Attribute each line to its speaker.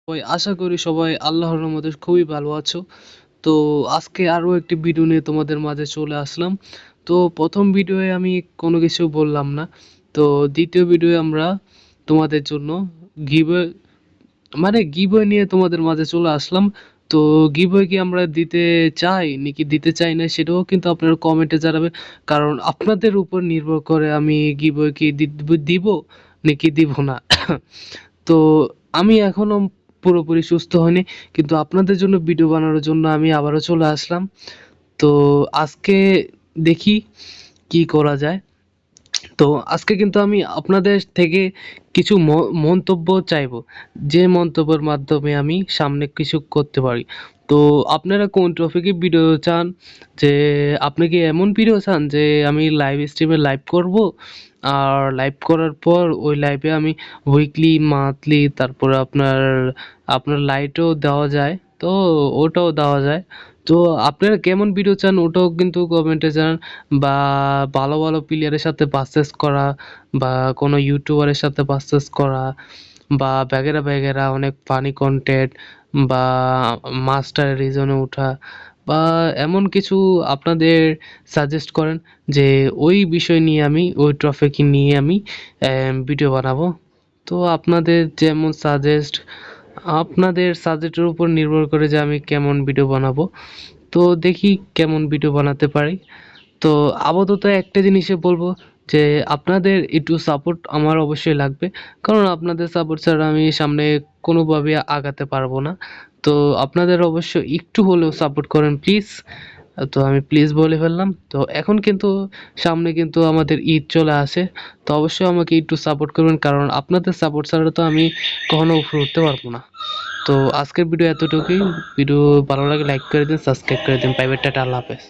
Speaker 1: ওই আশা করি সবাই আল্লাহর রহমতে খুবই ভালো আছো। তো আজকে আরো একটি ভিডিও নিয়ে তোমাদের মাঝে চলে আসলাম। তো প্রথম ভিডিওয়ে আমি কোনো কিছু বললাম না। তো দ্বিতীয় ভিডিওয়ে আমরা তোমাদের জন্য গিভওয়ে গিভওয়ে নিয়ে তোমাদের মাঝে চলে আসলাম। তো গিভওয়ে কি আমরা দিতে চাই নাকি দিতে চাই না সেটাও কিন্তু আপনারা কমেন্টে জানাবেন। কারণ আপনাদের উপর নির্ভর করে আমি গিভওয়ে কি দিব নাকি দিব না। তো আমি এখনো পুরোপুরি সুস্থ হইনি, কিন্তু আপনাদের জন্য ভিডিও বানানোর জন্য আমি আবারও চলে আসলাম। তো আজকে দেখি কি করা যায়। তো আজকে কিন্তু আমি আপনাদের থেকে কিছু মন্তব্য চাইবো, যে মন্তব্যের মাধ্যমে আমি সামনে কিছু করতে পারি। তো আপনারা কোন টপিকে ভিডিও চান? যে আপনি কি এমন ভিডিও চান যে আমি লাইভ স্ট্রিমে লাইভ করব, আর লাইভ করার পর ওই লাইভে আমি উইকলি মান্থলি তারপরে আপনার আপনার লাইটও দেওয়া যায়, তো ওটাও দেওয়া যায়। তো আপনারা কেমন ভিডিও চান ওটাও কিন্তু কমেন্টে জানান। বা ভালো ভালো প্লেয়ারের সাথে পারচেস করা, বা কোনো ইউটিউবারের সাথে পারচেস করা, বা ব্যাগেরা ব্যাগেরা অনেক ফানি কন্টেন্ট, বা মাস্টার রিজনে ওঠা, বা এমন কিছু আপনাদের সাজেস্ট করেন যে ওই বিষয় নিয়ে আমি ওই টপিক নিয়ে আমি ভিডিও বানাবো। তো আপনাদের যেমন সাজেস্ট, আপনাদের সাজেস্টের উপর নির্ভর করে যে আমি কেমন ভিডিও বানাবো। তো দেখি কেমন ভিডিও বানাতে পারি। তো আপাতত একটা জিনিসে বলবো যে আপনাদের একটু সাপোর্ট আমার অবশ্যই লাগবে। কারণ আপনাদের সাপোর্ট ছাড়া আমি সামনে কোনোভাবে আগাতে পারবো না। তো আপনাদের অবশ্যই একটু হলেও সাপোর্ট করেন প্লিজ। তো আমি প্লিজ বলে ফেললাম। তো এখন কিন্তু সামনে কিন্তু আমাদের ঈদ চলে আসে। তো অবশ্যই আমাকে একটু সাপোর্ট করবেন, কারণ আপনাদের সাপোর্ট ছাড়া তো আমি কখনো উপরে উঠতে পারবো না। তো আজকের ভিডিও এতটুকুই। ভিডিও ভালো লাগে লাইক করে দিন, সাবস্ক্রাইব করে দিন। প্রাইভেট টাটা, আল্লাহ হাফেজ।